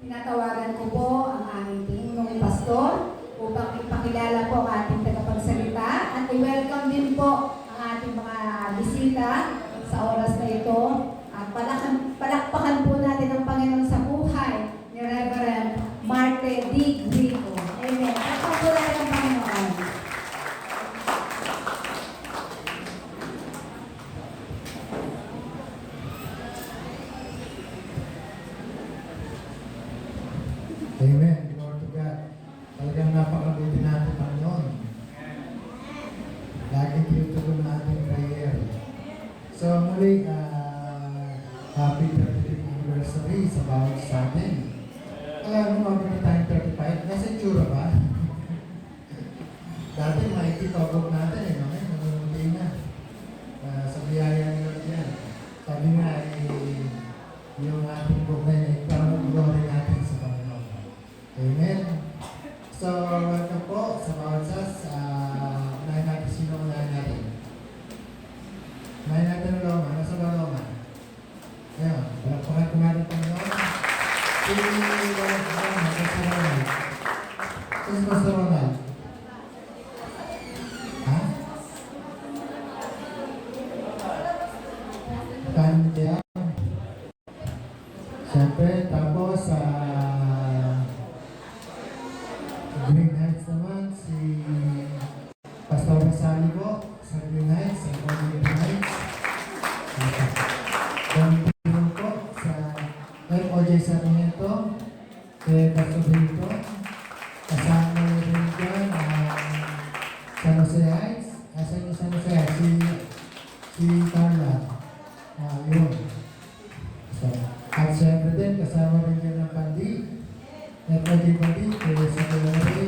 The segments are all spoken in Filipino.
Tinatawagan ko po ang aming Panginoong Pastor upang ipakilala po ang ating tagapagsalita at i-welcome din po ang ating mga bisita sa oras na ito. At palakpakan po natin ang Panginoon sa buhay ni Reverend Marte D. Grigo. Amen. Palakpakan po natin ang Panginoon. Amen. Glory to God. Talagang napakabuti natin, Panginoon. Laging tinutugon na ating prayer. So muli, happy 35th anniversary sa bawat sa atin. Alam mo, mag na tayong 35. Nasa itsura ba? Dati makikitogog natin eh, no? Nanununti na. Sa biyaya nila yan. Sabi nga, yung ating buhay na iparang glory natin sa Panginoon. Amen. So, welcome po sa bawat sas. Unahin natin sino unahin natin. Unahin natin ang Roma. Nasa ba Roma? Ayan. Palakpakan ko natin Panginoon. Sino Pastor Ronald? Ha? Kanya. Siyempre, tapos Green Heights naman, si Pastor Sally po, sa Green Heights, sa Green Heights. Domingo po, sa MOJ Sarmiento, si Pastor Brito. Kasama rin dyan, San Jose Heights. Asan yung San Jose Heights? Si Carla. Yun. So, at siyempre din, kasama rin dyan ng Pandi. Pandi, sa Kalari.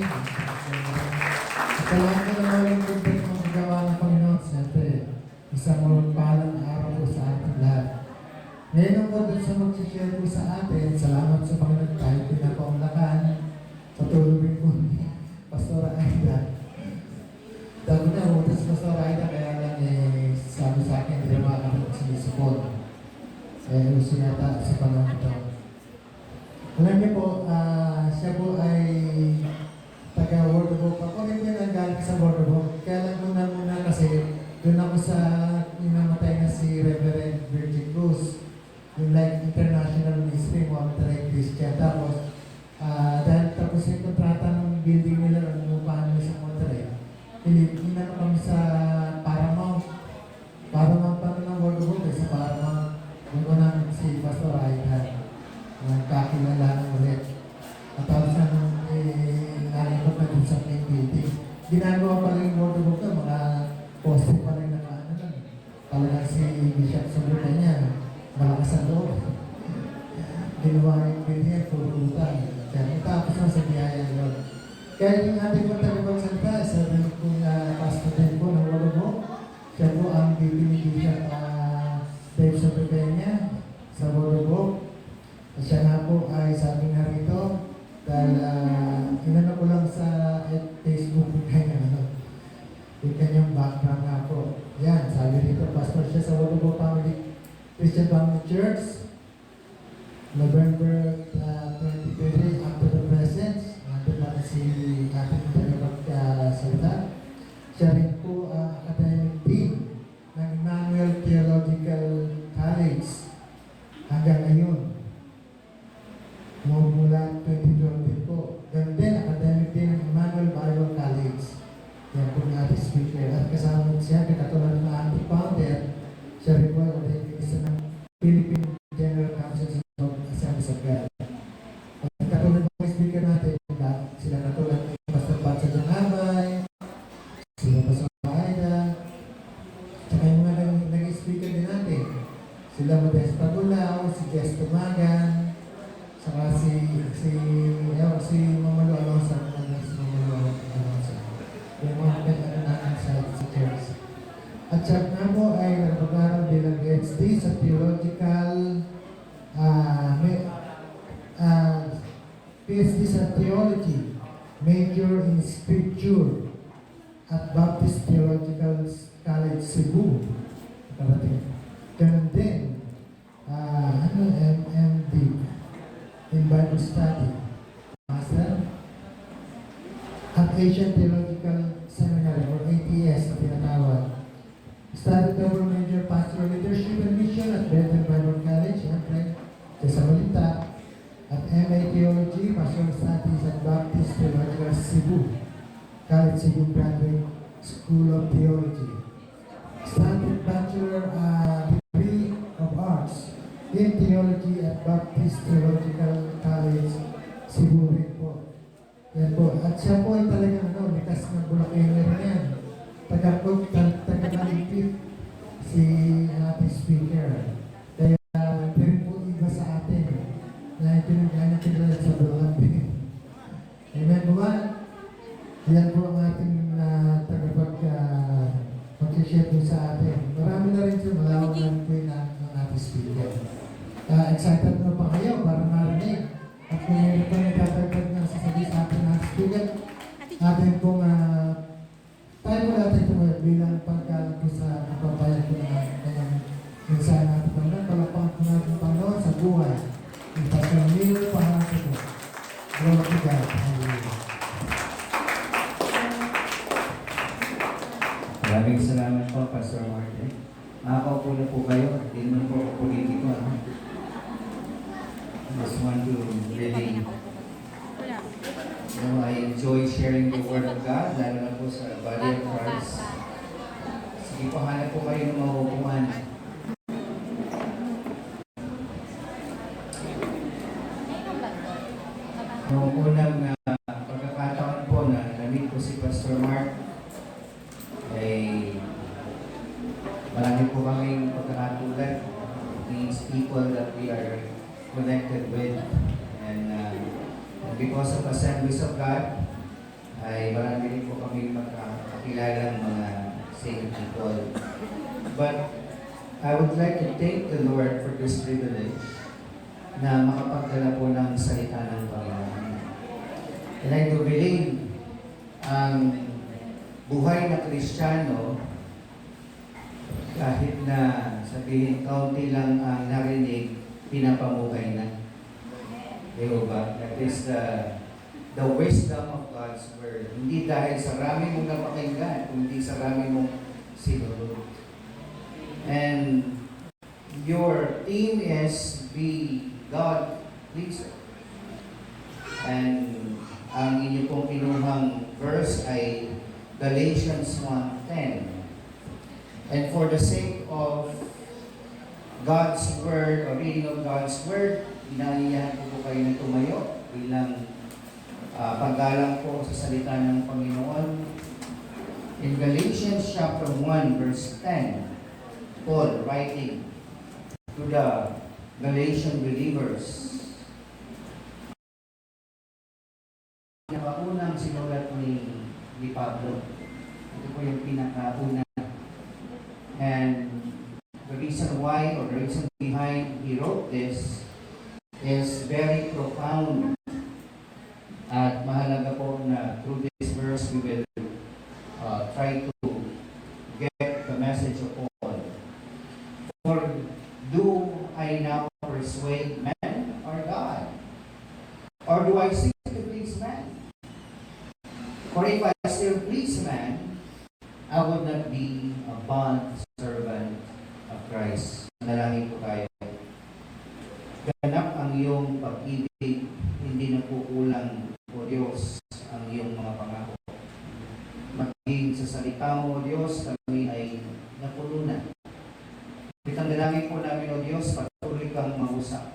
Sa lahat na naman yung kumpit ng magawa ng Panginoon, siyempre, isang mapalang araw po sa ating lahat. Ngayon ang po sa mag-share po sa atin, salamat sa Panginoon kahit pinapaunlakan, patulungin po ni Pastor Aida. Dami na, utas Pastor Aida, kaya lang sabi sa akin, hindi naman ako sinisipon. Gusto yata sa panahon ito. Alam niyo po, siya po ay taga-Word of Hope. Ako rin yan ang galing sa Word of Hope. Kaya lang muna kasi doon ako sa namatay na si Reverend Virgin Cruz. Yung like international ministry, Monterey Christian. Tapos, dahil tapos yung kontrata ng building nila, ang upahan nila sa Monterey, hinano kami sa Paramount. Paramount pa ng Word of Hope, sa Paramount. Nung namin si Pastor Aida, nagkakilala ulit. At tapos nung nalipot na dun sa main meeting, ginagawa pa rin yung Word of Hope na mga poste pa rin na ano lang. Talagang si Bishop Sabuta niya, malakas ang loob. Ginawa yung building, puro utang. Kaya tapos na sa biyaya yun. Kaya yung ating matagapagsalita, sa kung pastor din po ng Word of Hope, siya po ang bibili Bishop Dave Sobrevenia sa Word of Hope. Siya nga po ay sabi nga rito, dahil inano ko lang sa Facebook yung kanyang background nga po. Yan, sabi rito, pastor siya sa Word of Hope Family Christian Family Church, November 2020 up to the present. Nandun natin si ating tagapagsalita. Siya rin po academic dean ng Emmanuel Theological College hanggang ngayon. Mula 2020 po. Ganun din, academic din ng Emmanuel Bible College. Yan po ng ating speaker. At kasama siya, katulad ng ating founder, siya rin po ay isa ng Philippine General Council of Assemblies of God. At katulad ng speaker natin, sila katulad ng Pastor Patsa Janabay, sila Pastor Aida, tsaka yung mga nag-speaker din natin. Sila Modesta Gulao, si Jess Tumagan, saka si Mamalo Alonso, yung mga pinagano natin sa church. At siya nga po ay nagpag-aral bilang PhD sa PhD sa Theology, major in Scripture at Baptist Theological College, Cebu. Ganun din, MD. in Bible Study, Master, at Asian Theological Seminary or ATS na tinatawag. Studied double major pastoral leadership and mission at Bethel Bible College, siyempre, sa Balita, at MA Theology, Pastoral Studies at Baptist Theological Cebu, College Cebu Graduate School of Theology. Studied Bachelor degree of Arts in Theology at Baptist Theological College, Cebu rin po. Yan po. At siya po ay talagang likas ng Bulacaner na yan. Taga-Malipit si ating speaker. Kaya hindi rin po iba sa atin. Na pinagkanya kilala sa Bulacaner. Amen po ba? Yan po ang ating mag-share po sa atin. Marami na rin siya, malawag na rin po yung ating speaker. Excited na pa kayo para marinig. At kung meron pa nagtatagdag na sasabihin sa atin ng speaker, atin pong tayo po natin ito bilang pagkalang po sa kapabayan po na kanyang minsan natin Panginoon. Palapakan po natin Panginoon sa buhay. Yung pagkamilo pahasa po. Glory to God. Hallelujah. Maraming salamat po, Pastor Martin. Nakakaupo na po kayo. Hindi naman po ako politiko. I just want to really, I enjoy sharing the Word of God, lalo na po sa body of Christ. Sige po, hanap po kayo ng mahupuan. Noong unang pagkakataon po na namit ko si Pastor Mark, ay marami po kaming pagkakatulad, these people that we are connected with, and because of Assemblies of God, ay marami rin po kaming magkakakilalang mga saved people. But I would like to thank the Lord for this privilege na makapagdala po ng salita ng Panginoon. And I do believe ang buhay na Kristiyano, kahit na sabihin kaunti lang ang narinig, pinapamuhay na. Diba? That is the wisdom of God's Word. Hindi dahil sa rami mong napakinggan, kundi sa rami mong sinunod. And your theme is Be God Pleaser. And ang inyo pong kinuhang verse ay Galatians 1:10. And for the sake of God's Word, or reading of God's Word, inaanyayahan po kayo na tumayo bilang paggalang po sa salita ng Panginoon. In Galatians chapter 1 verse 10, Paul writing to the Galatian believers, pinakaunang sinulat ni Pablo. Ito po yung pinakauna. And the reason why, or the reason behind he wrote this is very profound. At mahalaga po na through this verse we will try to get the message of Paul. For do I now persuade men or God? Or do I seek to please man? For if I still please man, I would not be a bond servant of Christ. Manalangin po tayo. Ganap ang iyong pag-ibig, hindi na kukulang, O Diyos, ang iyong mga pangako. Maging sa salita mo, O Diyos, kami ay napuno na. Itang dalangin po namin, O Diyos, patuloy kang mausap.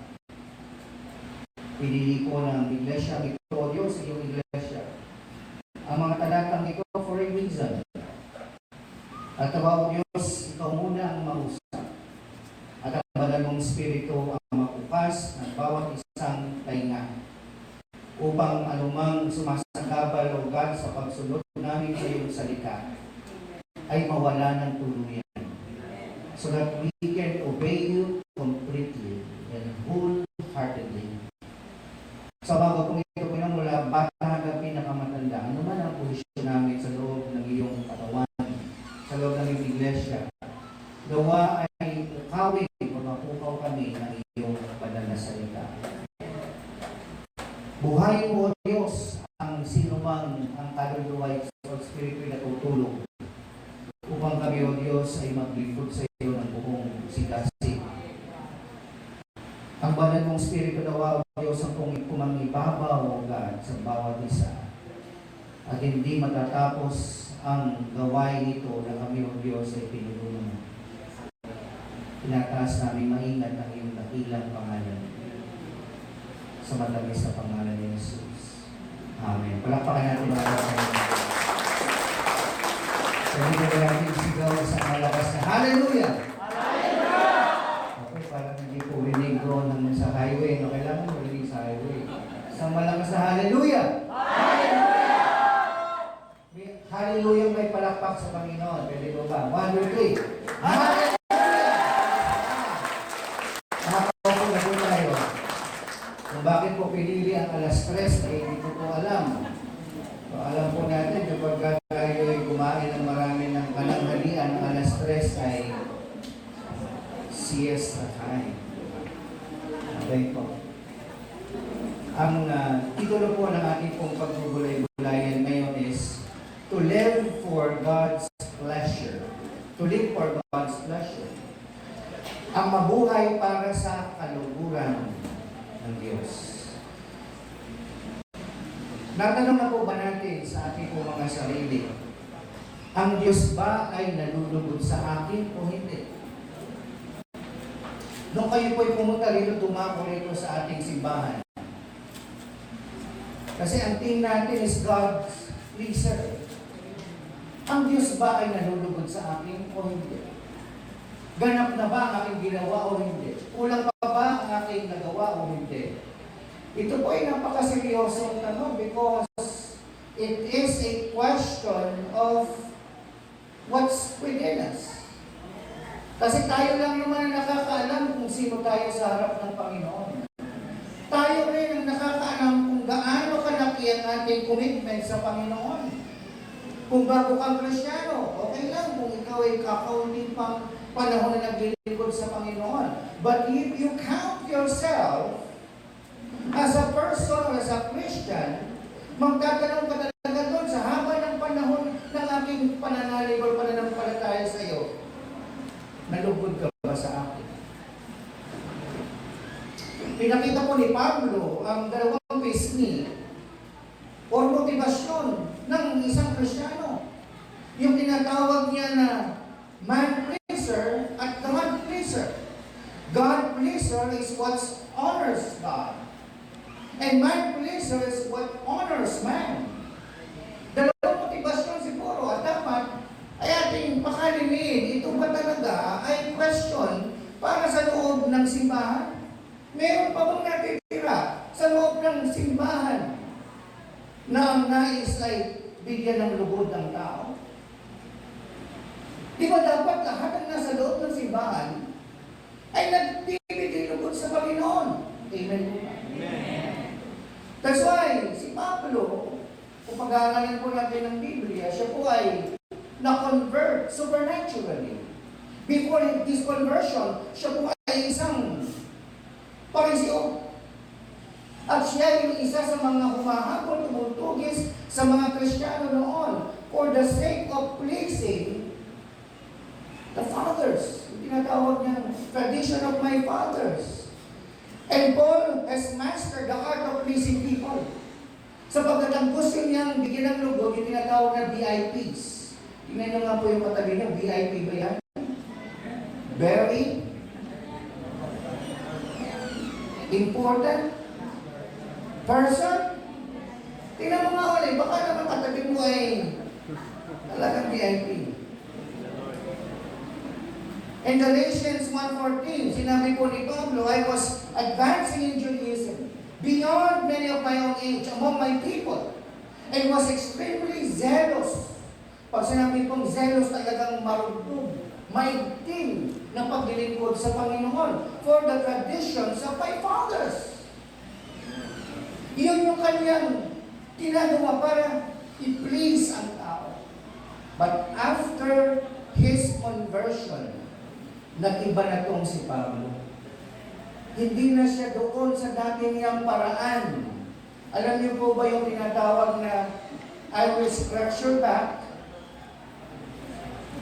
Pinili ko ng iglesia ito, O Diyos, iyong iglesia. Ang mga talatang ito for a reason. At O Diyos, ikaw muna ang mausap. At ang banal mong Espiritu ang makupas ng bawat isang tainga. Upang anumang sumasagabal o God sa pagsunod namin sa iyong salita ay mawala ng tuluyan. So that we can obey you completely and wholeheartedly. Sa bago kong ito pinamula, bata hanggang pinakamatanda, ano man ang posisyon namin sa loob ng iyong katawan, sa loob ng iyong iglesia, gawa ay ukawin o mapukaw kami ng iyong banal na salita. Diyos ay maglingkod sa iyo ng buong sikasik. Ang banal mong Espiritu nawa, O Diyos, ang pumangibabaw, O God, sa bawat isa. At hindi matatapos ang gawain nito na kami, O Diyos, ay pinuno mo. Tinataas namin maingat ang iyong dakilang pangalan. Sa matamis na pangalan ni Jesus. Amen. Palakpakan natin mga kapatid. Sabi ko natin sigaw sa malakas na Hallelujah! Okay, parang hindi po rinig doon hanggang sa highway. No, kailangan mo rinig sa highway. Isang malakas na Hallelujah! Hallelujah may palakpak sa Panginoon. Pwede ko ba? 1, 2, 3. Hallelujah! Nakakaupo na po tayo. Kung bakit po pinili ang alas 3 ay hindi ko po alam. So, alam po natin kapag tayo ay kumain ng marami ng pananghalian, ang alas 3 ay siesta time. Okay po. Ang titulo po ng ating pong pagbubulay-bulayan ngayon is to live for God's pleasure. To live for God's pleasure. Ang mabuhay para sa kaluguran ng Diyos. Natanong na po ba natin sa ating po mga sarili, ang Diyos ba ay nalulugod sa akin o hindi? Nung kayo po'y pumunta rito, tumako rito sa ating simbahan. Kasi ang team natin is God's pleaser. Ang Diyos ba ay nalulugod sa akin o hindi? Ganap na ba ang aking ginawa o hindi? Kulang pa ba ang aking nagawa o hindi? Ito po ay napakaseryosong tanong because it is a question of what's within us. Kasi tayo lang naman ang nakakaalam kung sino tayo sa harap ng Panginoon. Tayo rin ang nakakaalam kung gaano kalaki ang ating commitment sa Panginoon. Kung bago kang Kristiyano, okay lang kung ikaw ay kakaunting pang panahon na naglilingkod sa Panginoon. But if you count yourself as a person or as a Christian, magtatanong ka talaga doon sa haba ng panahon ng aking pananalig o pananampalataya sa iyo. Nalugod ka ba sa akin? Pinakita po ni Pablo ang dalawang pisngi o motivasyon ng isang Kristiyano. Yung tinatawag niya na man pleaser at God pleaser. God pleaser is what honors God. And man pleaser is what honors man. Dalawang motivasyon siguro at dapat ay ating pakaliniin. Ito ba talaga ay question para sa loob ng simbahan? Meron pa bang natitira sa loob ng simbahan na ang nais ay bigyan ng lubod ng tao? Di ba dapat lahat ng nasa loob ng simbahan ay nagbibigay lubod sa Panginoon? Amen po ba? That's why, si Pablo, kung pag-aaralan po natin ng Biblia, siya po ay na-convert supernaturally. Before his conversion, siya po ay isang Pariseo. At siya yung isa sa mga humahabol, tumutugis sa mga Kristiyano noon for the sake of pleasing the fathers. Yung tinatawag niyang tradition of my fathers. And Paul has mastered the art of pleasing people. Sapagkat ang gusto niyang bigyan ng lugod, yung tinatawag na VIPs. Tingnan niyo nga po yung katabi niya, VIP ba yan? Very important person. Tingnan mo nga ulit, baka naman katabi mo ay talagang VIP. In Galatians 1:14, sinabi po ni Pablo, I was advancing in Judaism beyond many of my own age among my people and was extremely zealous. Pag sinabi pong zealous, talagang marugtog, maigting na paglilingkod sa Panginoon for the traditions of my fathers. Iyon yung kanyang ginagawa para i-please ang tao. But after his conversion, nag-iba na tong si Pablo. Hindi na siya doon sa dati niyang paraan. Alam niyo po ba yung tinatawag na I will scratch your back?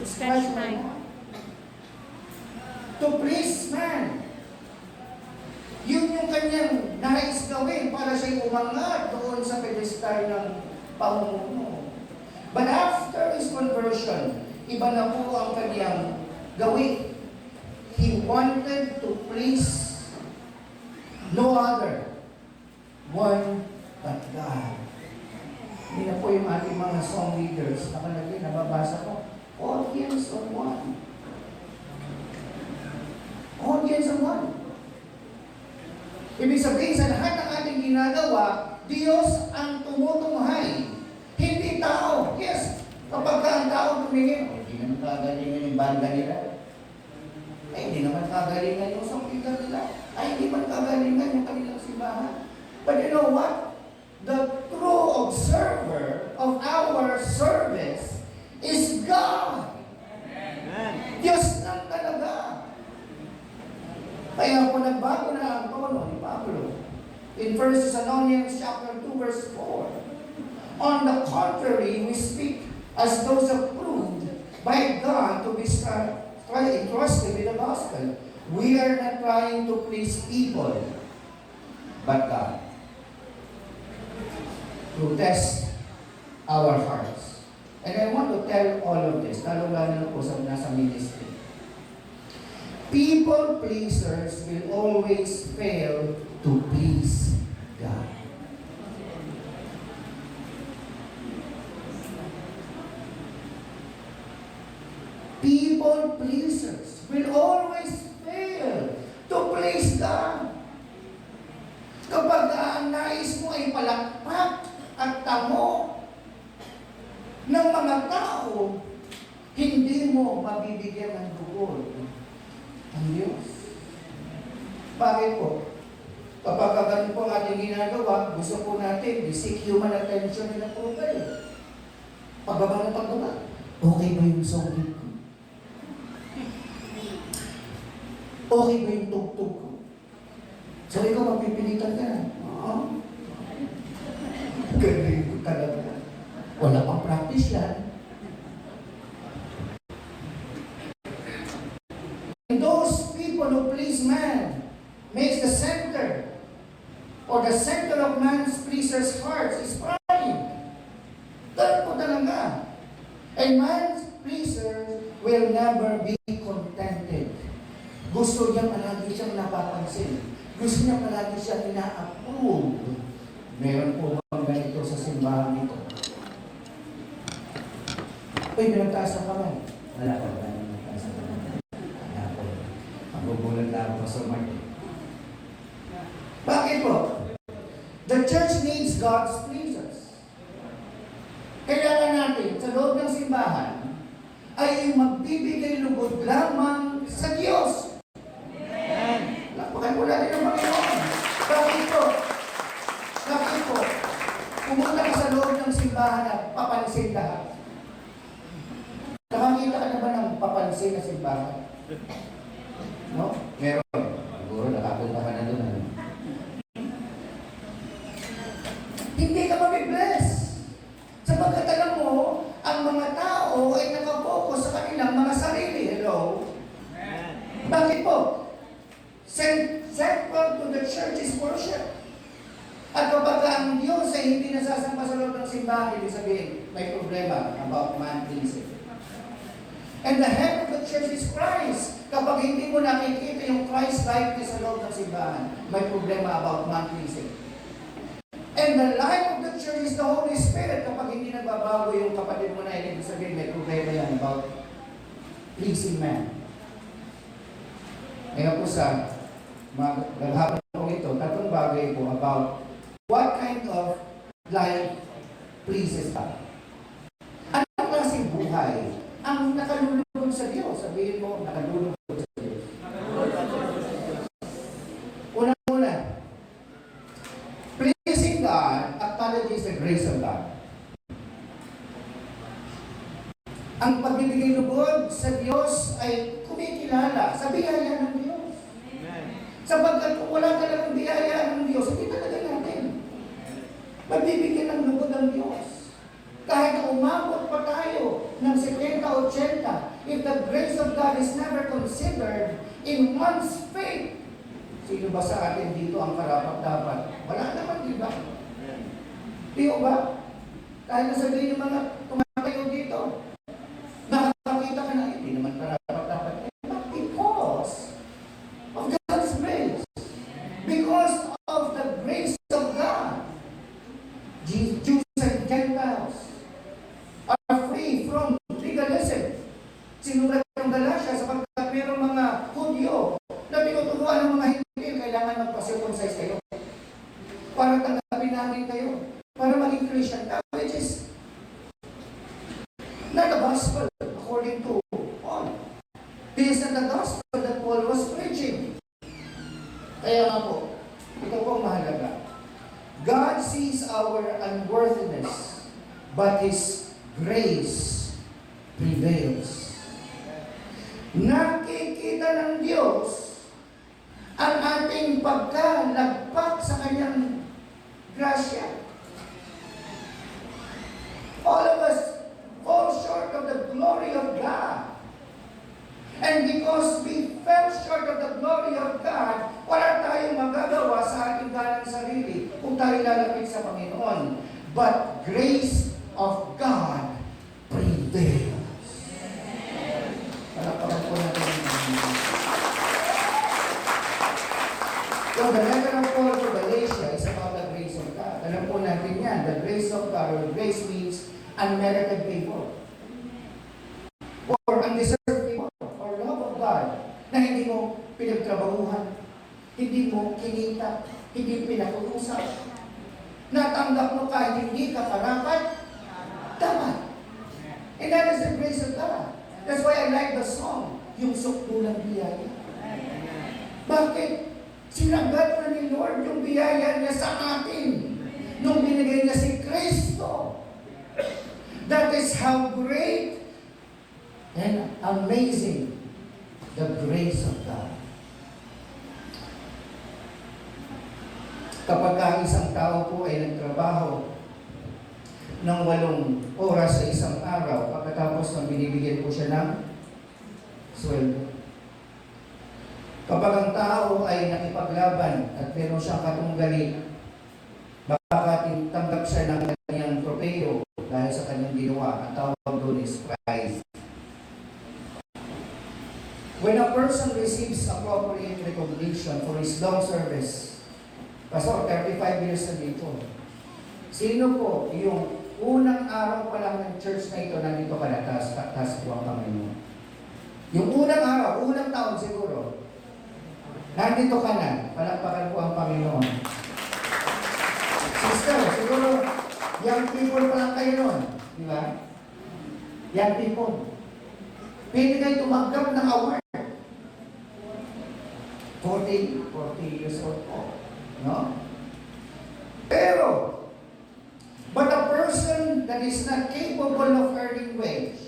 Scratch mine. to please man. Yun yung kanyang nais gawin para siya umangat doon sa pedestal ng pamumuno. But after his conversion, iba na po ang kanyang gawin. He wanted to please no other, one but God. Hindi na po yung ating mga song leaders nakalagay, nababasa ko, audience of one. Audience of one. Ibig sabihin sa lahat ng ating ginagawa, Diyos ang tumutunghay. Hindi tao. Yes, kapag ang tao tumingin, hindi naman kagalingan yung banda nila. Ay, hindi naman kagalingan yung song leader nila. Ay, hindi man kagalingan yung kanilang simbahan. But you know what? The true observer of our service is God. Diyos lang talaga. Kaya po nagbago na ang tono ni Pablo in 1 Thessalonians chapter 2 verse 4. On the contrary, we speak as those approved by God to be entrusted with the gospel. We are not trying to please people, but God. To test our hearts. And I want to tell all of this, lalo-lalo na po sa nasa ministry. People pleasers will always fail to please God. People pleasers will always fail to please God. Kapag ang nais mo ay palakpak at tamo ng mga tao, hindi mo mabibigyan ng bukod ang Diyos. Bakit po? Kapag ganun po ang ating ginagawa, gusto po natin, seek human attention na po kayo. Pagbaba ng pagbaba, okay ba yung song ko? Okay ba yung tugtog ko? So ikaw mapipilitan ka na. Galing ko talaga. Wala pang practice yan. And those people who please man makes the center or the center of man's pleaser's hearts is pride. Ganun po talaga. And man's pleaser will never be contented. Gusto niya palagi siyang napapansin. Gusto niya palagi siyang ina-approve. Meron po bang ganito sa simbahan nito? Uy, pinagtaas ang kamay. Wala po. Pinagtaas ang kamay. Wala po. Magugulat na ako sa Mark. Bakit po? The church needs God's pleasers. Kailangan natin sa loob ng simbahan ay magbibigay lubod lamang sa Diyos. Lapakan mo natin ang Panginoon. Bakit po? Bakit po? Pumunta ka sa loob ng simbahan at papansin lahat. Nakakita ka na ba ng papansin na simbahan? No? Meron. Siguro nakapunta ka na doon. Hindi ka mabibless. Sapagkat alam mo, ang mga tao ay nakafocus sa kanilang mga sarili. Hello? Bakit po? Central to the church is worship. At kapag ang Diyos ay hindi nasasamba sa loob ng simbahan, ibig sabihin, may problema about man-pleasing. And the head of the church is Christ. Kapag hindi mo nakikita yung Christ-likeness sa loob ng simbahan, may problema about man-pleasing. And the life of the church is the Holy Spirit. Kapag hindi nagbabago yung kapatid mo na ibig sabihin, may problema yan about pleasing man. Ngayon po sa maghapon po ito, tatlong bagay po about what kind of life pleases God. Anong klaseng buhay ang nakalulugod sa Diyos? Sabihin mo, nakalulugod sa Diyos. Una-una, pleasing God acknowledges the grace of God. Ang pagbibigay lubod sa Diyos ay kumikilala sa biyaya ng Diyos. Sapagkat kung wala talagang biyaya ng Diyos, hindi talaga natin magbibigyan ng lubod ng Diyos. Kahit umabot pa tayo ng 70, 80, if the grace of God is never considered in one's faith, sino ba sa atin dito ang karapat-dapat? Wala naman, di ba? Di ba? Kahit na sabihin yung mga tumatayo dito, nakakakita ka na, hindi naman karapat-dapat. But because of God's grace, because of the grace of God, Jews and Gentiles are free from legalism. Sinulat ng Galatia sapagkat mayroong mga Hudyo na tinuturuan ng mga hindi kailangan magpa-circumcise kayo para tanggapin namin kayo, para maging Christian ka, which is not the gospel according to Paul. This is not the gospel that Paul was preaching. Kaya nga po, ito po ang mahalaga. God sees our unworthiness, but His grace prevails. Nakikita ng Diyos ang ating pagkalagpak sa Kanyang grasya. All of us fall short of the glory of God. And because we fell short of the glory of God, wala tayong magagawa sa ating ganang sarili kung tayo lalapit sa Panginoon. But grace of God prevails. Palakpakan po natin ang Panginoon. So the letter of Paul to Galatia is about the grace of God. Alam po natin yan. The grace of God, or grace means unmerited favor. Or undeserved favor. Or love of God na hindi mo pinagtrabahuhan, hindi mo kinita, hindi pinag-uusap. Natanggap mo kahit hindi ka karapat, dapat. And that is the grace of God. That's why I like the song, yung sukdulang biyaya. Bakit? Sinagat na ni Lord yung biyaya niya sa atin nung binigay niya si Kristo. That is how great and amazing the grace of God. Kapag ang isang tao po ay nagtrabaho ng 8 oras sa isang araw, pagkatapos ng binibigyan po siya ng sweldo. Kapag ang tao ay nakipaglaban at meron siyang katunggali, baka tanggap siya ng kanyang tropeyo dahil sa kanyang ginawa. Ang tawag doon is prize. When a person receives appropriate recognition for his long service, Pastor, 35 years na dito. Sino po yung unang araw pa lang ng church na ito nandito ka na, taas po ang kamay mo? Yung unang araw, unang taon siguro, nandito ka na, palakpakan po ang Panginoon. Sister, siguro, young people pa lang kayo nun. Di ba? Young people. Pwede kayo tumanggap ng award. 40 years old po. No? Pero, but a person that is not capable of earning wage,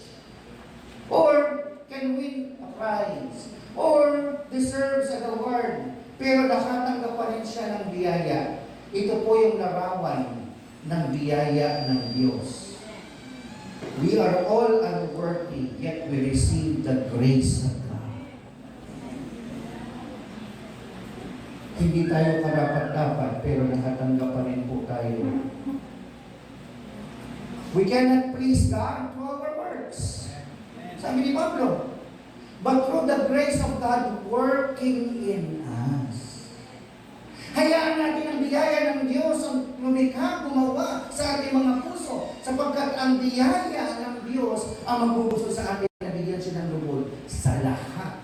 or can win a prize, or deserves an award, pero nakatanggap pa rin siya ng biyaya, ito po yung larawan ng biyaya ng Diyos. We are all unworthy, yet we receive the grace of God. Hindi tayo karapat-dapat, pero nakatanggap pa rin po tayo. We cannot please God through our works. Sabi ni Pablo, but through the grace of God working in us. Hayaan natin ang biyaya ng Diyos ang lumikha, gumawa sa ating mga puso, sapagkat ang biyaya ng Diyos ang magbubuso sa atin na bigyan siya ng lubos sa lahat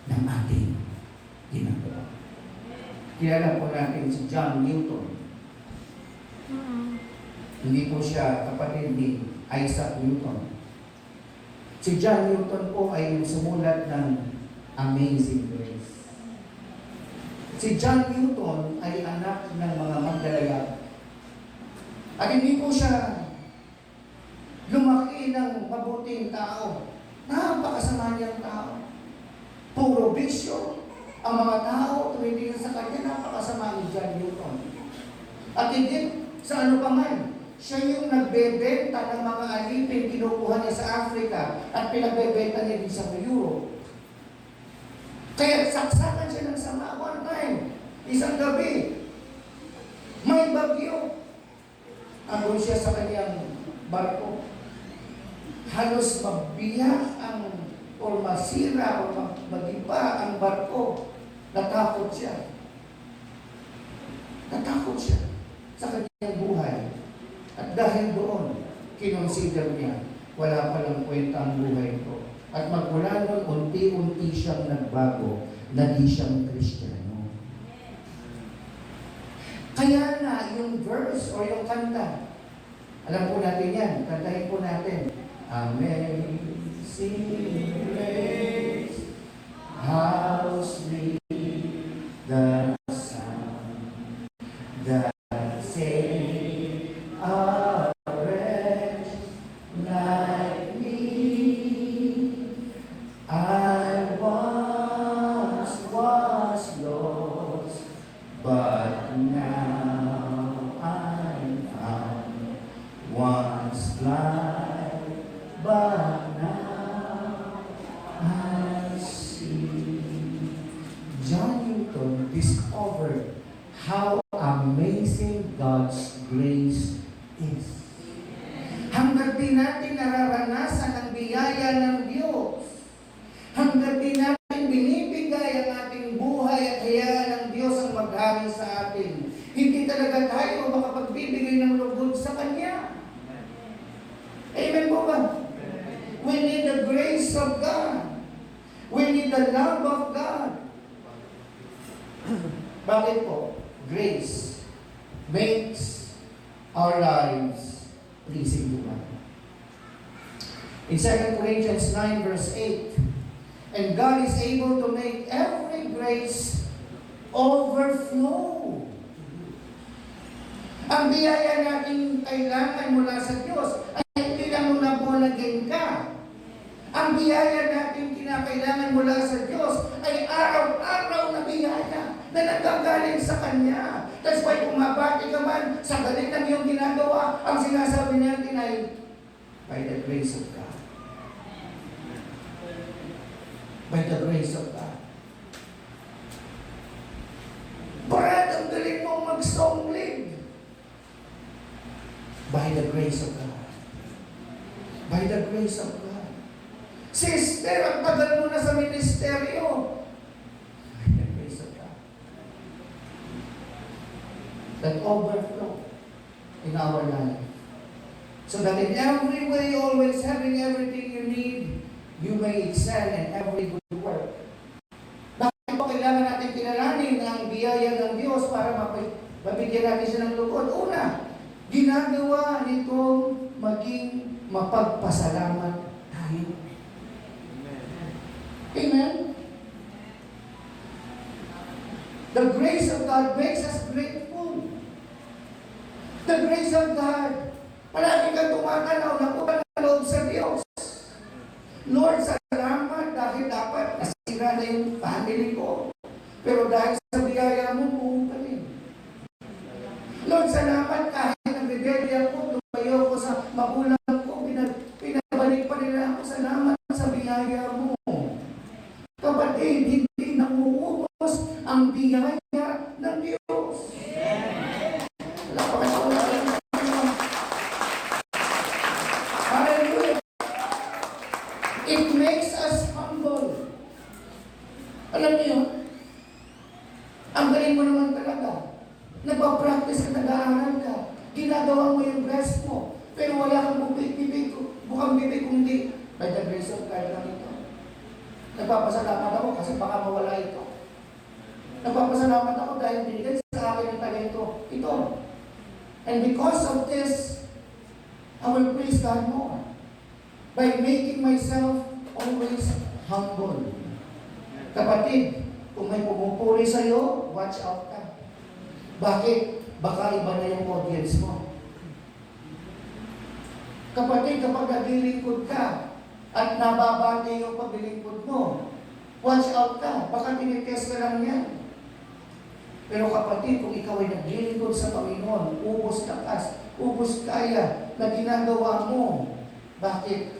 ng ating ginagawa. Kilala po natin si John Newton. Hindi po siya kapatid ni Isaac Newton. Si John Newton po ay sumulat ng Amazing Grace. Si John Newton ay anak ng mga Magdalena. At hindi po siya lumaki ng mabuting tao. Napakasama niyang tao. Puro bisyo. Ang mga tao tumitingin sa kanya, napakasama ni John Newton. At hindi sa ano pa man, Siya yung nagbebenta ng mga alipin, kinukuha niya sa Africa at pinagbebenta niya din sa Europe. Kaya saksakan siya ng sama one time, isang gabi. May bagyo. Andun siya sa kanyang barko. Halos mabiyak o masira o magiba ang barko. Natakot siya. Natakot siya sa kanyang buhay. At dahil doon, kinonsider niya, wala palang kwenta ang buhay ko. At magmula noon, unti-unti siyang nagbago, naging siyang Kristiyano. Kaya na yung verse o yung kanta, alam po natin yan, kantahin po natin. Amazing grace, how sweet the sound that saved a wretch like me. I once was lost, but now I'm found. Once blind, but now I see. John Newton discovered how amazing God's grace is. Hanggat di natin nararanasan ang biyaya ng Diyos, hanggat di natin binibigay ang ating buhay at hayaan ng Diyos ang maghari sa atin, hindi talaga tayo makapagbibigay ng lugod sa Kanya. Amen po ba? We need the grace of God. We need the love of God. Bakit po? Grace makes our lives pleasing to God. In 2 Corinthians 9 verse 8, and God is able to make every grace overflow. Ang biyaya natin kailangan mula sa Diyos ay hindi lang muna born again ka. Ang biyaya natin kinakailangan mula sa Diyos ay araw-araw na biyaya na nagagaling sa Kanya. That's why kung mabati ka man sa galit ng iyong ginagawa, ang sinasabi natin ay by the grace of God. By the grace of God. Brad, ang galing mong mag-song lead. By the grace of God. By the grace of God. Sister, ang tagal mo na sa ministeryo. By the grace of God. That overflow in our life. So that in every way, always having everything you need, you may excel in every good work. Bakit po kailangan natin kilalanin ang biyaya ng Diyos para mabigyan natin siya ng lugod? Una, ginagawa nitong maging mapagpasalamat tayo. Amen? The grace of God makes us grateful. The grace of God, palagi kang tumatanaw na utang na loob sa Diyos. Lord, salamat dahil dapat nasira na yung family ko. Pero dahil sa biyaya mo, buong pa rin. Lord, salamat kahit nag-rebelde ako, tumayo ko sa magulang ko, pinabalik pa nila ako. Salamat sa biyaya mo. Kapatid, hindi nanguubos ang biyaya ng Diyos. Hallelujah. It makes us humble. Alam niyo, ang galing mo naman talaga. Nagpa-practice ka, nag-aaral ka. Ginagawa mo yung best mo. Pero wala kang bukang bibig kung hindi. By the grace of God lang ito. Nagpapasalamat ako kasi baka mawala ito. Nagpapasalamat ako dahil binigay sa akin ng talento ito. And because of this, I will praise God more. By making myself always humble. Kapatid, kung may pumupuri sa'yo, watch out ka. Bakit? Baka iba na yung audience mo. Kapatid, kapag naglilingkod ka at nababati yung paglilingkod mo, watch out ka. Baka tinitest ka lang yan. Pero kapatid, kung ikaw ay naglilingkod sa Panginoon, ubos lakas, ubos kaya na ginagawa mo. Bakit?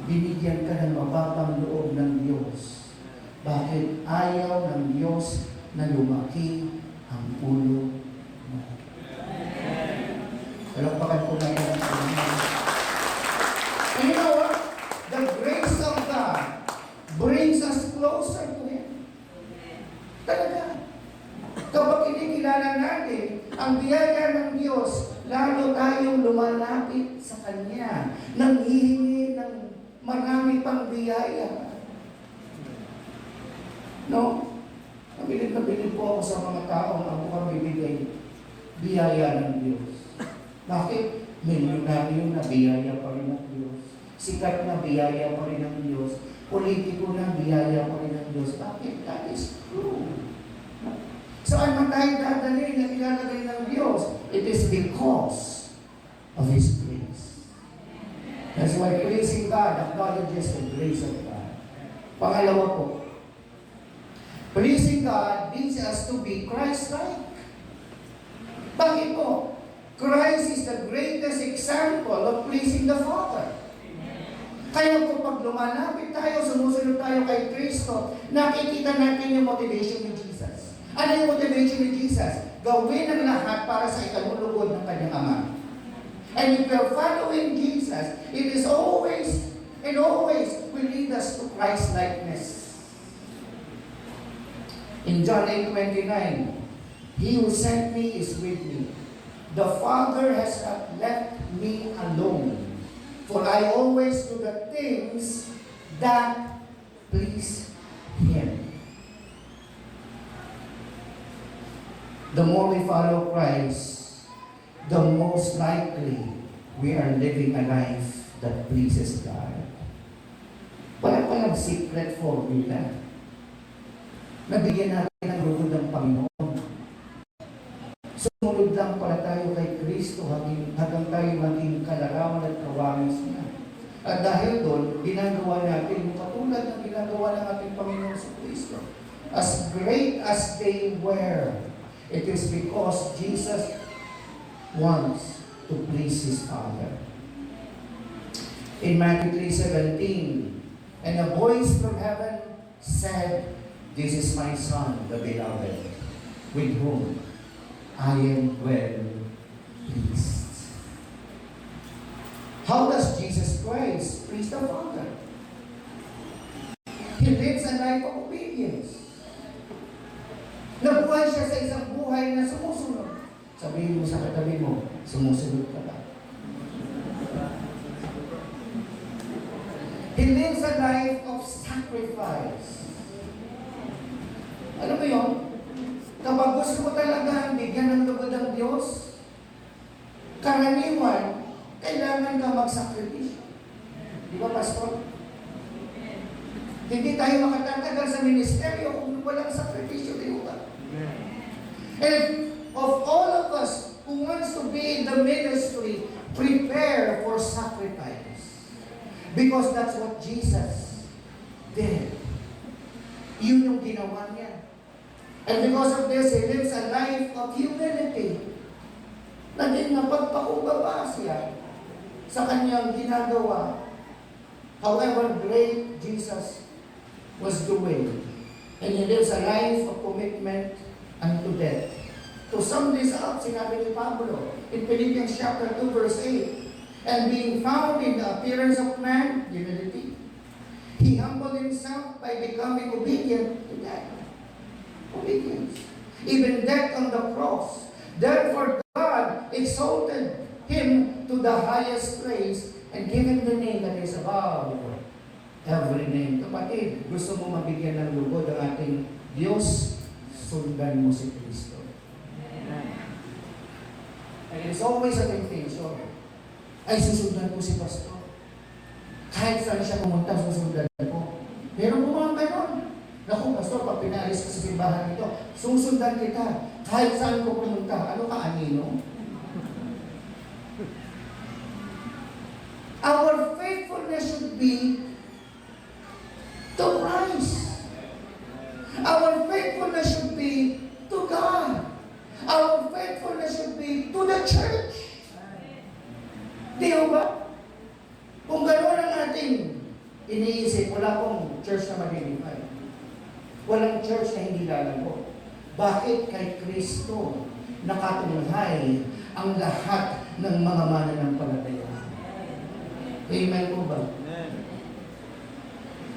Binigyan ka ng mababang loob ng Diyos. Bakit ayaw ng Diyos na lumaki ang ulo mo? Palakpakan po natin ang Panginoon. And you know what? The grace of God brings us closer to Him. Talaga. Kapag kinikilala natin ang biyaya ng Diyos, lalo tayong lumalapit sa Kanya, nang hihingi ng marami pang biyaya. No? Nabilib na bilib po ako sa mga taong ang mukhang bibigay biyaya ng Diyos. Bakit? Milyonaryo na biyaya pa rin ng Diyos. Sikat na biyaya pa rin ng Diyos. Politiko na biyaya pa rin ng Diyos. Bakit? That is true. Saan man tayo dadalhin na ilalagay ng Diyos? It is because of His grace. That's why praising God acknowledges the grace of God. Pangalawa po, praising God means us to be Christ-like. Bakit po? Christ is the greatest example of pleasing the Father. Kaya kung pag lumalapit tayo, sumusunod tayo kay Kristo, nakikita natin yung motivation ni Jesus. Ano yung motivation ni Jesus? Gawin ang lahat para sa ikalulugod ng kanyang Ama. And if we are following Jesus, it is always and always will lead us to Christ-likeness. In John 8:29, He who sent me is with me. The Father has not left me alone, for I always do the things that please Him. The more we follow Christ, the most likely we are living a life that pleases God. Wala palang secret formula. Nabigyan natin ng lugod ng Panginoon. Sumunod lang pala tayo kay Kristo hanggang tayo maging kalarawan at kawamis niya. At dahil doon, ginagawa natin yung katulad ng ginagawa ng ating Panginoon sa Kristo. As great as they were, it is because Jesus wants to please His Father. In Matthew 3:17, and a voice from heaven said, "This is my Son, the beloved, with whom I am well pleased." How does Jesus Christ please the Father? He lives a life of obedience. Nabuhay siya sa isang buhay na sumusunod. Sabihin mo sa katabi mo, sumusunod ka ba? He lives a life of sacrifice. Ano ba yun? Kapag gusto mo talaga bigyan ng lugod ng Diyos, karaniwan, kailangan ka magsakripisyo. Di ba, Pastor? Hindi tayo makatatagal sa ministeryo kung walang sakripisyo, di ba? And of all of us who wants to be in the ministry, prepare for sacrifice. Because that's what Jesus did. Yun yung ginawa niya. And because of this, He lives a life of humility. Naging napagpakumbaba siya sa kanyang ginagawa. However great Jesus was doing. And He lives a life of commitment unto death. To sum this up, sinabi ni Pablo in Philippians chapter 2 verse 8, and being found in the appearance of man, humility, He humbled Himself by becoming obedient to death. Obedience. Even death on the cross. Therefore God exalted Him to the highest place and given the name that is above every name. Kapatid, gusto mo mabigyan ng lugod ang ating Diyos, sundan mo si Kristo. And it's always a temptation. Ay, susundan ko si Pastor. Kahit saan siya pumunta, susundan ko. Meron po mga ganon. Naku, Pastor, pag pinaalis ka sa simbahan nito, susundan kita. Kahit saan ko pumunta. Ano ka, anino? Our faithfulness should be to Christ. Our faithfulness should be to God. Our faithfulness should be to the church. iniisip, wala pong church na malilipay. Walang church na hindi lalago. Bakit kay Kristo nakatunghay ang lahat ng mga mananampalataya? Amen po ba?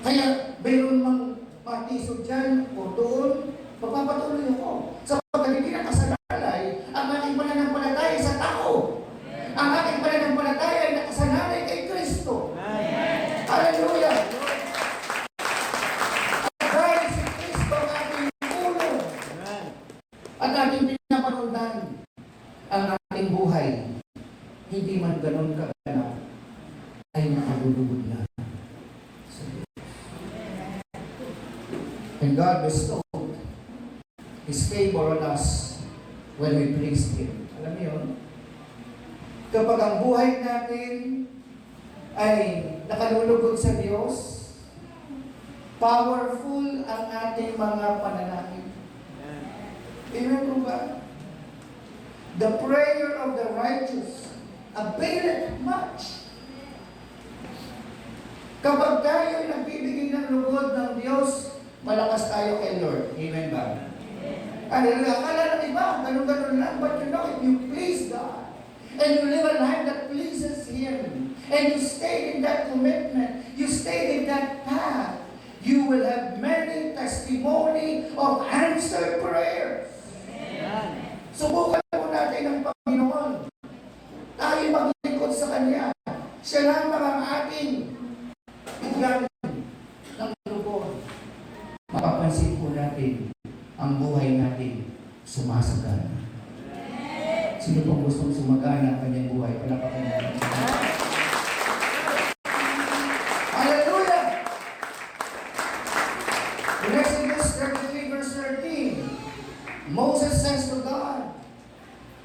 Kaya, mayroon mang matisod dyan o doon, magpapatuloy ako. Sapagkat hindi nakasalalay ang ating pananampalataya sa tao. Ang ating pananampalataya ay nakasalalay kay Kristo. Hallelujah! At dahil si Kristo ang ating ulo at ating pinapanundan ang ating buhay, hindi man ganun kaganap, ay nakalulugod na. And God bestowed His favor on us when we pleased Him. Alam niyo yun? Kapag ang buhay natin ay nakalulugod sa Diyos, powerful ang ating mga panalangin. Amen po ba? The prayer of the righteous availeth much. Kapag tayo ay nagbibigay ng lugod ng Diyos, malakas tayo kay Lord. Amen ba? Hallelujah. Akala ng iba, ganun-ganun lang. But you know, if you please God, and you live a life that pleases Him, and you stay in that commitment, you stay in that path, you will have many testimony of answered prayers. Subukan po natin ang Panginoon. Tayo maglingkod sa Kanya. Siya lamang ang ating bigyan ng lubos. Mapapansin po natin ang buhay natin sumasagana. Sino pong gustong sumagana ang kanyang buhay? Palapakan natin. Hallelujah! In Exodus 33 verse 13, Moses says to God,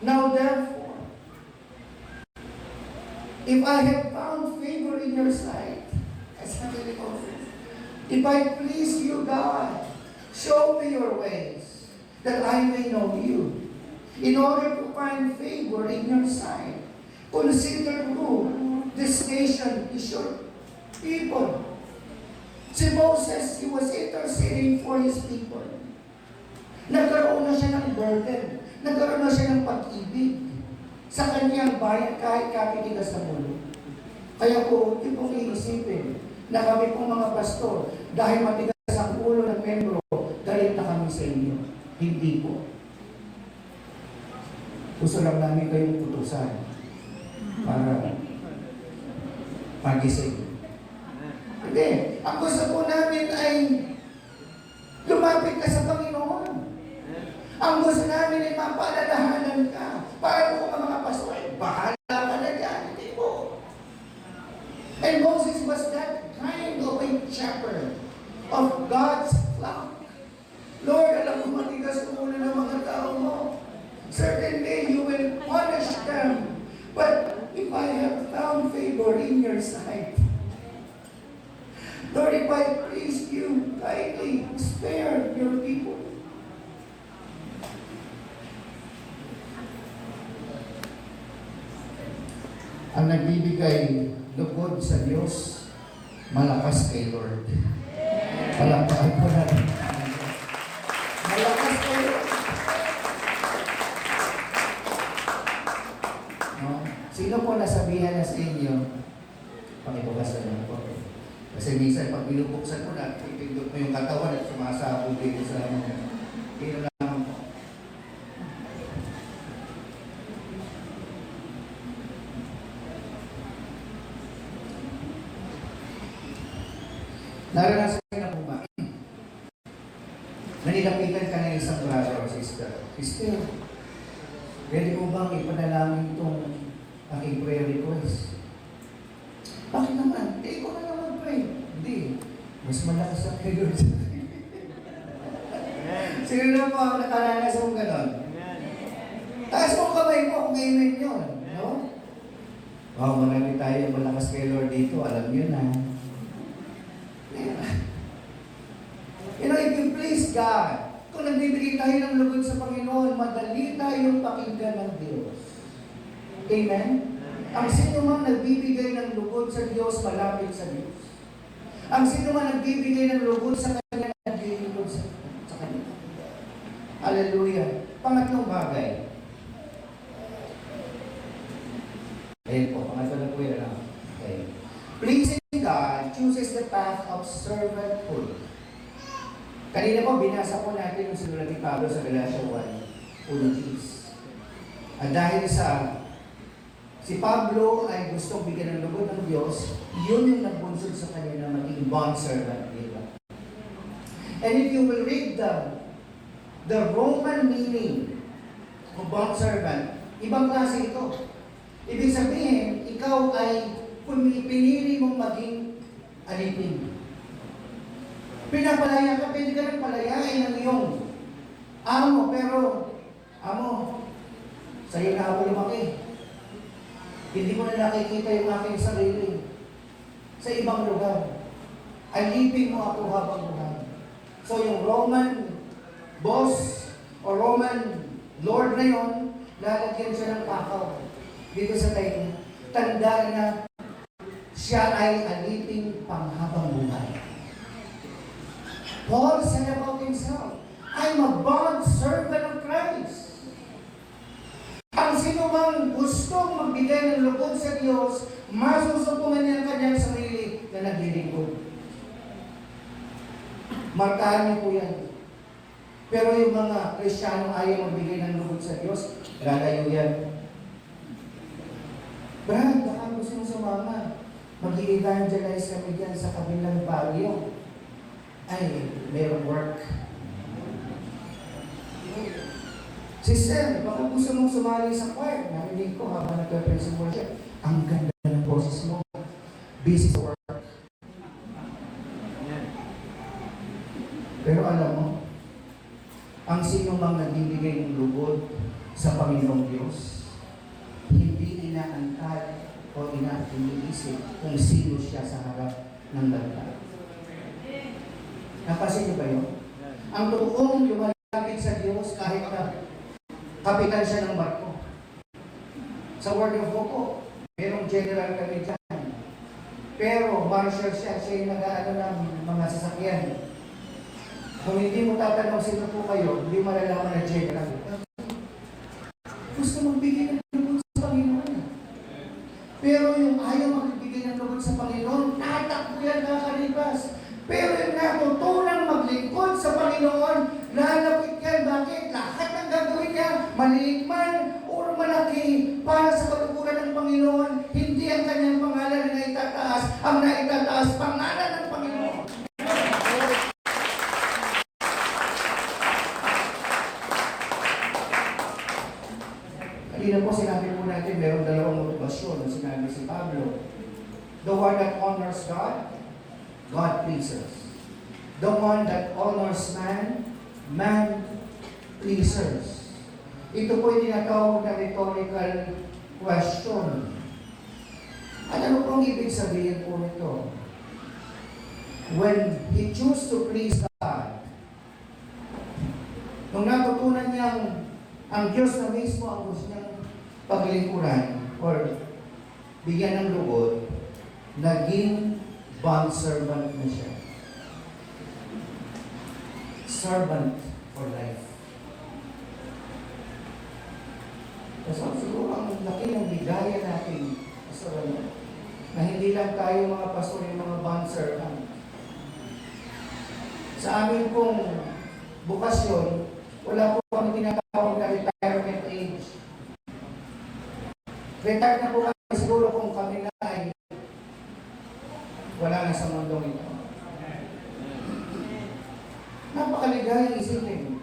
"Now therefore, if I have found favor in your sight," as sabi ni Moses, "if I please you, God, show me your ways, that I may know you. In order to find favor in your sight, consider who this nation is your people." Si Moses, he was interceding for his people. Nagkaroon na siya ng burden. Nagkaroon na siya ng pag-ibig sa kanyang bayan kahit kapitigas sa mulo. Kaya po, hindi po iisipin na kami pong mga pastor, dahil matigas ang ulo ng membro, galit na kami sa inyo. Hindi po. Gusto lang namin kayong putusan para pagising. Hindi. Ang gusto po namin ay lumapit ka sa Panginoon. Ang gusto namin ay mapaalalahanan ka. Para po ka mga pastor, ay bahala ka na dyan. Hindi po. And Moses was that kind of a shepherd of God's flock. Lord, alam mo matigas ang ulo ng mga tao mo. Certainly, you will punish them. But if I have found favor in your sight, Lord, if I please you, kindly spare your people. Ang nagbibigay lugod sa Diyos, malakas kay Lord. Palakpakan ko natin. Malakas kay Lord. No? Sino po nasabihan na sa inyo? Pakibukasan lang po. Kasi minsan, pag binubuksan mo na, pipindot mo yung katawan at sumasabog dito sa mga. Kino lang po. Naranasan niyo na po ba? Nanilapitan ka ng isang brother o sister. Sister, pwede mo bang ipanalangin itong aking prayer request? Bakit naman? Ikaw na lang mag-pray. Hindi. Mas malakas ang kay Lord. Sino na po ang nakaranas mong ganon? Taas mo kamay mo kung amen yun. No? Wow, marami tayo malakas kay Lord dito. Alam nyo na. You know, if you please God, kung nagbibigay tayo ng lugod sa Panginoon, madali tayong pakinggan ng Diyos. Amen? Ang sino mang nagbibigay ng lugod sa Diyos, malapit sa Diyos. Ang sino man nagbibigay ng lugod sa kanya, naglilingkod sa kanya. Hallelujah. Pangatlong bagay. Ayun po, pangatlo na po yun. Okay. Pleasing God chooses the path of servanthood. Kanina po, binasa po natin yung sinulat ni Pablo sa Galatia 1, Unos. At dahil sa si Pablo ay gustong bigyan ng lugod ng Diyos, yun yung nagbunsod sa kanya na maging bondservant, di ba? And if you will read the Roman meaning of bondservant, ibang klase ito. Ibig sabihin, ikaw ay pinili mong maging alipin. Pinapalaya ka, pwede ka rin palayain ng iyong amo, pero amo, sa'yo na ako lumaki. Hindi mo na nakikita yung aking sarili sa ibang lugar. Alipin mo ako habang buhay. So yung Roman boss o Roman Lord na yon, lalagyan siya ng pakaw dito sa tayo. Tanda na siya ay aliping panghabang buhay. Paul said about himself, I'm a bond servant of Christ. Ang sino mang gustong magbigay ng lugod sa Diyos, masusupungan niya ang kanyang sarili na naglilingkod. Markahan niyo po yan. Pero yung mga Kristiyanong ayaw magbigay ng lugod sa Diyos, lalayo yan. Brad, baka gusto mo sumama. Mag-i-evangelize kami dyan sa kabilang baryo. Ay, mayroong work. Sister, baka gusto mong sumali sa choir. Narinig ko habang nag-praise and worship. Ang ganda ng boses mo. Busy sa work. Pero alam mo, ang sino mang nagbibigay ng lugod sa Panginoong Diyos, hindi inaantay o iniisip kung sino siya sa harap ng dagdag. Napasin niyo ba yun? Ang totoong lumalapit sa Diyos kahit na kapitan siya ng barko. Sa Word of Hope po, merong general kami dyan. Pero marshal siya yung nag-aano ng mga sasakyan. Kung hindi mo tatanong sino po kayo, hindi malalaman na general. Gusto magbigay ng lugod sa Panginoon. Pero yung ayaw magbigay ng lugod sa Panginoon, tatakbo yan kakalipas. Pero yung natutunang maglingkod sa Panginoon, lalapit yan. Bakit? Lahat ng gagawin niya, maliit man o malaki, para sa katukuran ng Panginoon, hindi ang kanyang pangalan na itataas. Ang naitataas, pangalan ng Panginoon. Kanina po sinabi po natin, mayroong dalawang motibasyon na sinabi si Pablo. The one that honors God, God pleases. The one that honors man, man pleases. Ito po yung tinatawag na rhetorical question. At ano pong ibig sabihin po nito? When he chose to please God, nung natutunan niyang ang Diyos na mismo ang gusto niyang paglingkuran or bigyan ng lugod, naging bond-servant na siya. Servant for life. So, siguro ang laki ng bigaya natin na hindi lang tayo mga pastor yung mga bond-servant. Sa amin pong bukasyon, wala po kami tinatawag na retirement age. Retired na po kami siguro kung kami na ay wala na sa mundong ito. Napakaligayang isipin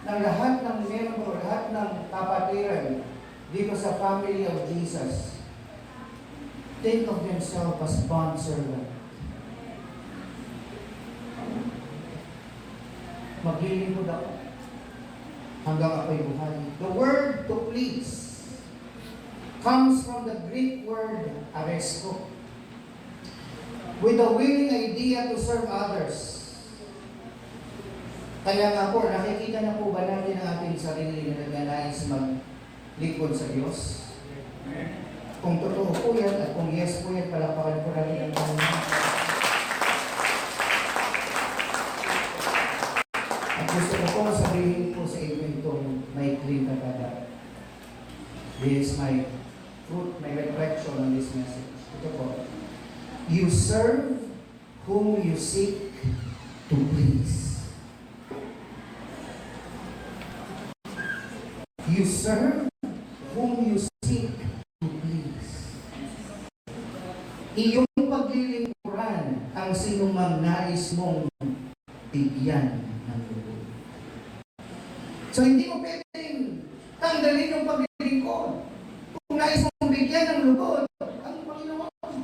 ng lahat ng membro, lahat ng kapatiran dito sa family of Jesus, think of themselves as bondservant. Maglilingkod ako hanggang ako'y buhay. The word to please comes from the Greek word aresko, with a willing idea to serve others. Kaya nga po, nakikita na po ba natin ang ating sarili na nagnanais maglingkod sa Diyos? Kung totoo po yan at kung yes po yan, palapakan po natin ang Panginoon. whom you seek to please. You serve whom you seek to please. Iyong paglilingkuran ang sinumang nais mong bigyan ng loob. So hindi mo pwedeng tanggalin yung paglilingkod. Kung nais mong bigyan ng loob, ang Panginoon.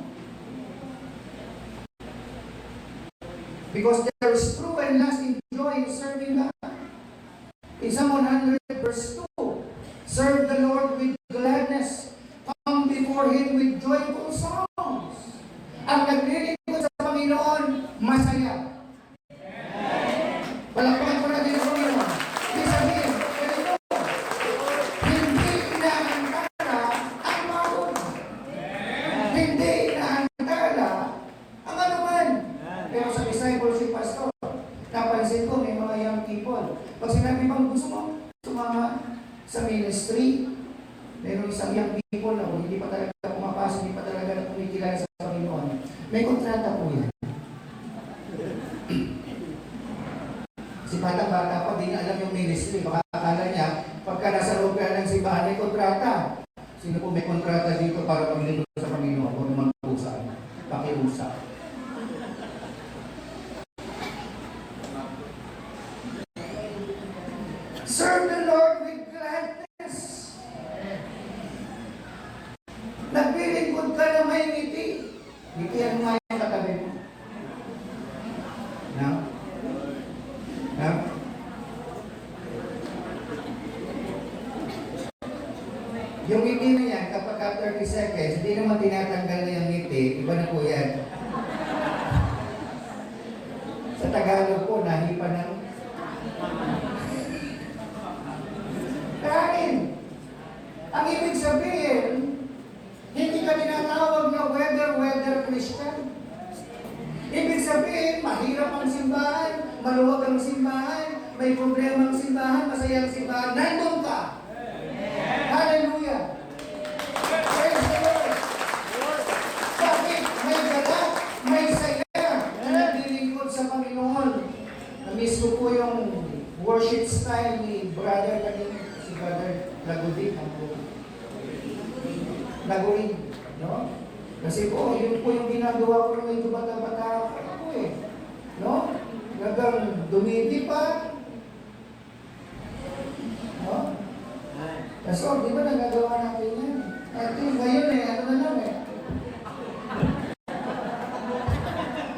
Because there is true and lasting joy in serving God. In Psalm 100 verse 2, serve the Lord with gladness. Come before Him with joyful songs. Ang naglilingkod sa Panginoon, masaya. Palakpakan ko natin ang Panginoon. Ibig sabihin, ganito, hindi inaantala ang pagod. Hindi inaantala ang anuman. Pero sa discipleship pastor, napansin ko may mga young people. Pag sinabi bang gusto mo sumama sa ministry, meron isang young people na hindi pa talaga pumapasok, hindi pa talaga kumikilala sa Panginoon. May kontrata po yan. Si bata-bata pa, di na alam yung ministry. Baka akala niya, pagka nasa loob ka ng simbahan, may kontrata. Sino po may kontrata dito para maglingkod sa Panginoon? Huwag naman pusa. Pakiusap. Serve the Lord with gladness. Naglilingkod ka na may ngiti. Ngitihan mo yung katabi mo. No? No? Yung ngiti na yan, kapag after 30 seconds, hindi naman tinatanggal na yung ngiti, iba na po yan. Sa Tagalog po, nahipa ng kanin. Ang ibig sabihin, hindi ka tinatawag na weather Christian. Ibig sabihin, mahirap ang simbahan, maluwag ang simbahan, may problema ang simbahan, masaya ang simbahan, nandun ka. Hallelujah. Praise the Lord. Bakit? May galak, may saya na naglilingkod sa Panginoon. Na-miss ko po yung worship style ni Brother kanina, si Brother Lagudin. Lagudin, no? Kasi po, yun po yung ginagawa ko ng medyo bata-bata ako eh. No? Hanggang dumidi pa. No? So, di ba nagagawa natin yan? At ngayon eh, ano na lang eh.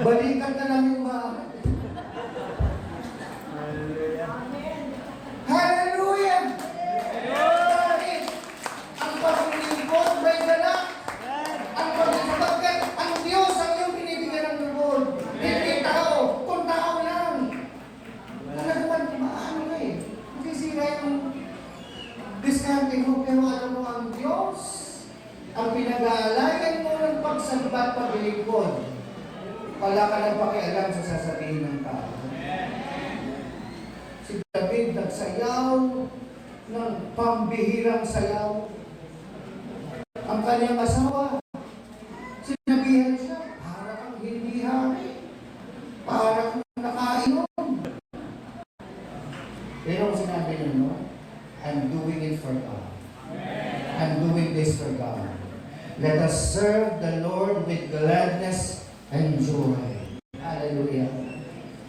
Balikan na lang yung mga... Hallelujah! Dahil ang paglilingkod may galak. Ang paglilingkod, ang Diyos ang iyong binibigyan ng lubod. Hindi tao, kung tao lang. Talagang maano na eh. Masisira yung diskarte mo, pero alam mo ang Diyos, ang pinag-aalayan mo ng pagsamba at paglilingkod. Wala ka nang pakialam sa sasabihin ng tao. Si David nagsayaw ng pambihirang sayaw. Ang kanyang asawa, sinabihan siya, para kang hindi hari, para kang nakainom. Pero sinabi niya, no? I'm doing it for God. I'm doing this for God. Let us serve the Lord with gladness and joy. Hallelujah.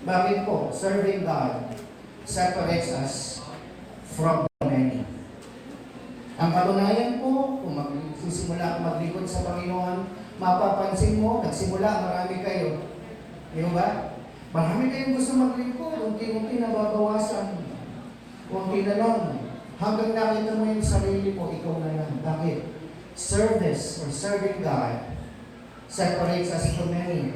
Bakit po? Serving God separates us from the many. Ang katunayan po, kung magsisimula ka maglingkod sa Panginoon, mapapansin mo, nagsimula, marami kayo. Di ba? Marami kayong gusto maglingkod, unti-unti nababawasan. Unti na lang. Hanggang nakita mo yung sarili mo, ikaw na lang. Bakit? Service or serving God separates us from many.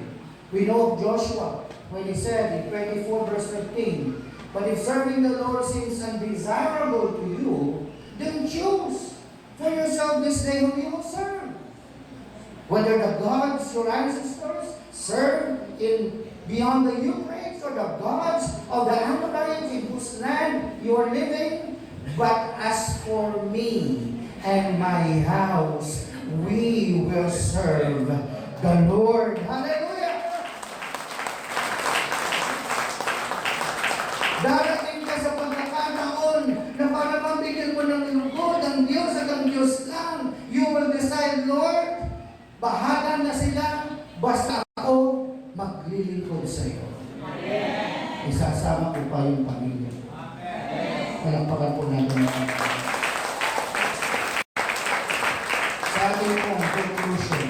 We know of Joshua when he said in 24 verse 15, but if serving the Lord seems undesirable to you, then choose for yourself this day whom you will serve. Whether the gods your ancestors served in beyond the Euphrates or the gods of the Amorites in whose land you are living, but as for me and my house, we will serve the Lord. Hallelujah! Darating ka sa pagkakataon na para mabigyan mo ng lungkot ang Diyos at ang Diyos lang. You will decide, Lord, bahala na sila, basta ako maglilingkod sa iyo. Isasama ko pa yung pamilya. Palakpakan po natin ang sa ating pong conclusion.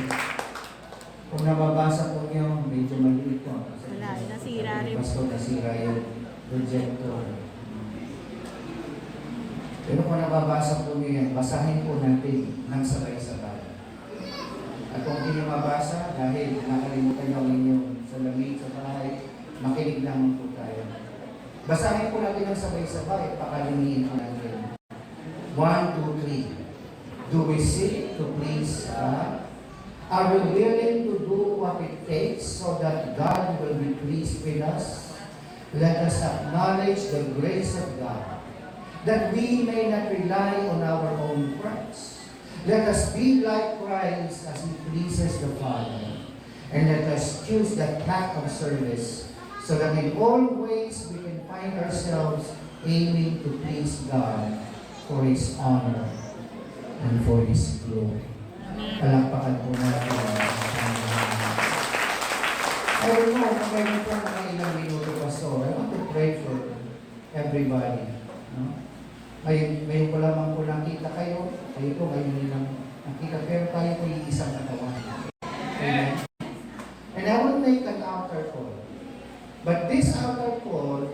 Kung nababasa po niyo, medyo maliit po. Wala, nasira rin. Basta nasira yung projector. Pero kung nababasa po niyo yan, basahin po natin ng sabay-sabay. At kung hindi niyo mabasa, dahil nakalimutan niyo ang inyong salamig sa bahay, makinig naman po tayo. Basahin po natin ng sabay-sabay, pakalimiin po natin. 1, 2, 3. Do we seek to please God? Are we willing to do what it takes so that God will be pleased with us? Let us acknowledge the grace of God, that we may not rely on our own works. Let us be like Christ as He pleases the Father. And let us choose the path of service so that in all ways we can find ourselves aiming to please God for His honor and for His glory. Palakpakan po natin. I don't know, kung meron po mga ilang minuto, Pastor, I want to pray for everybody. No? Ngayon ko lamang po nakita kayo po ngayon nilang nakita, pero tayo po yung isang katawan. Amen? And I will make an altar call. But this altar call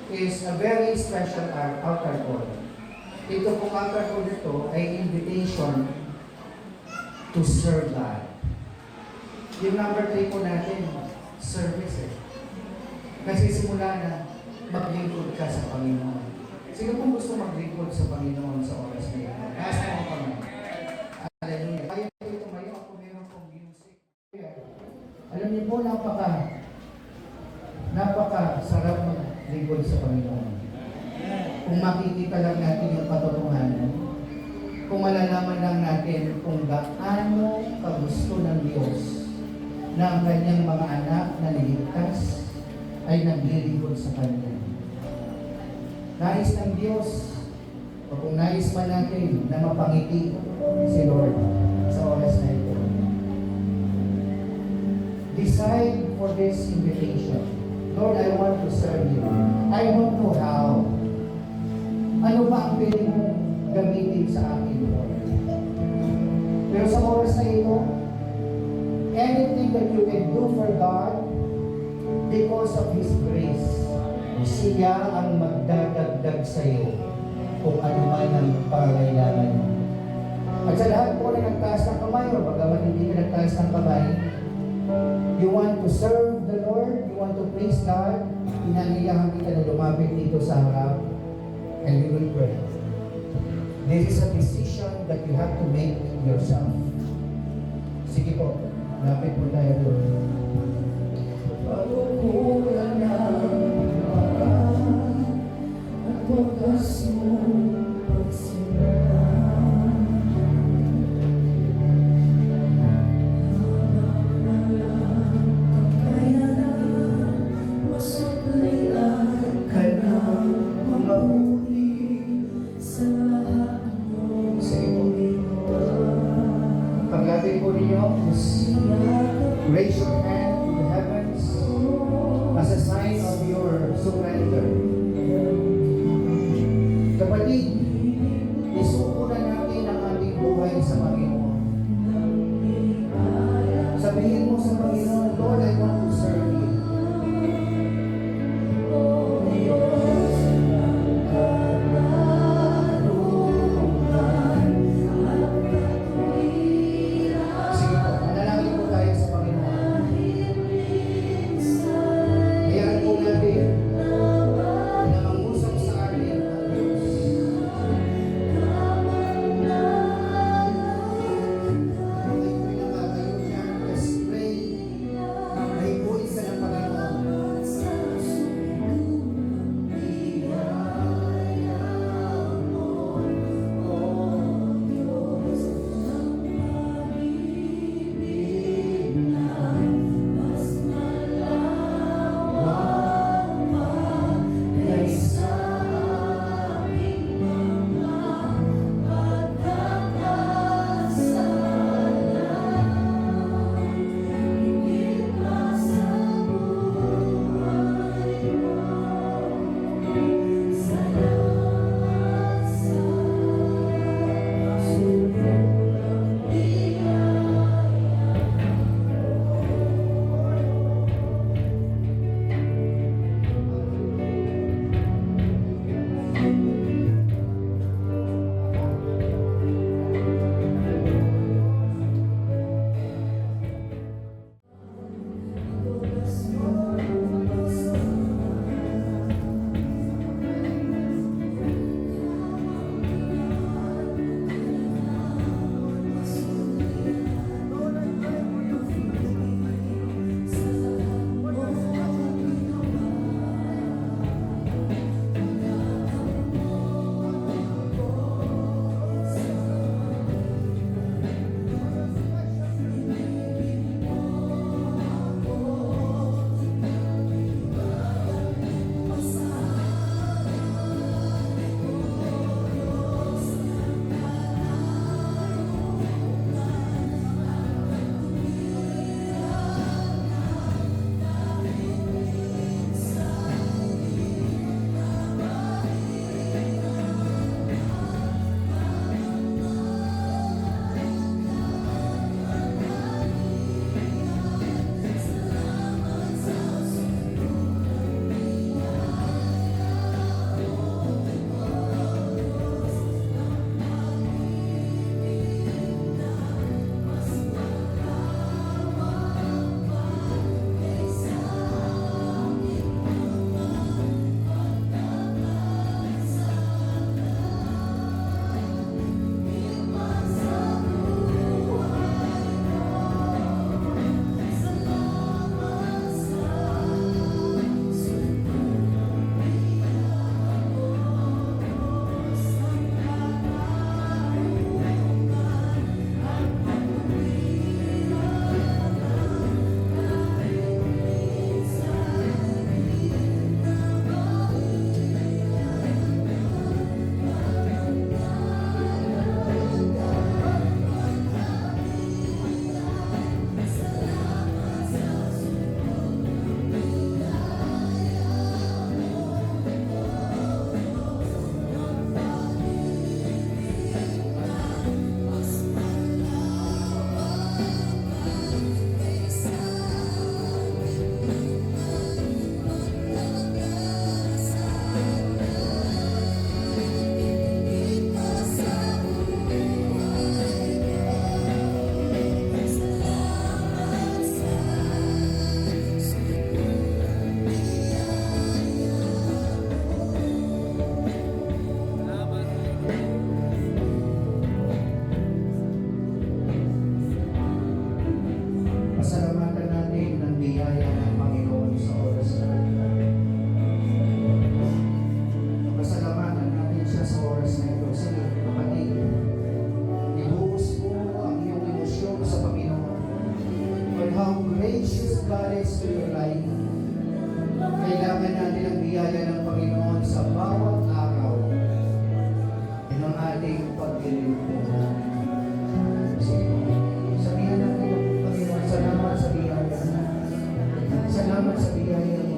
is a very special altar call. Ito pong altar call nito ay invitation to serve God. Yung number 3 po natin, service eh. Nagsisimula na maglingkod ka sa Panginoon. Sino pong gusto maglingkod sa Panginoon sa oras na ito? Nasa mo kami. Hallelujah. Kaya kayo tumayo, ako meron pong music. Alam niyo po, napaka-sarap maglingkod sa Panginoon. Kung makikita lang natin yung katotohanan, kung malalaman lang natin kung gaano kagusto ng Diyos na ang kanyang mga anak na niligtas ay naglilingkod sa Kanya. Nais ng Diyos, o kung nais man natin na mapangiti si Lord sa oras na ito. Decide for this invitation. Lord, I want to serve you. I don't know how. Ano ba ang pwede mong gamitin sa akin, Lord? Pero sa oras na ito, anything that you can do for God, because of His grace, siya ang magdadagdag sa iyo kung ano man ang pangangailangan mo. At sa lahat po na nagtaas ng kamay o bagaman hindi ka nagtaas ng kamay, you want to serve the Lord, you want to please God, inangiyahan kita na lumapit dito sa harap, and we will pray. This is a decision that you have to make yourself. Sige po, lapit po tayo doon. Pagkukulang ng parang at bukas mo pagsimula. Kaya na masuklayan ka na mabuti sa lahat mo. Sige po. Paglapit po ninyo, raise your hand to the heavens as a sign of your surrender. Kapatid, isuko na natin ang ating buhay sa Panginoon. Sabihin mo sa Panginoon, Lord, I want to serve you. Sige po, manalangin po tayo sa Panginoon. Hayaan po natin na mangusap sa atin ang Diyos. pag-ibig po. Sabihan natin ang Panginoon, salamat sa biyaya. Salamat sa biyaya mo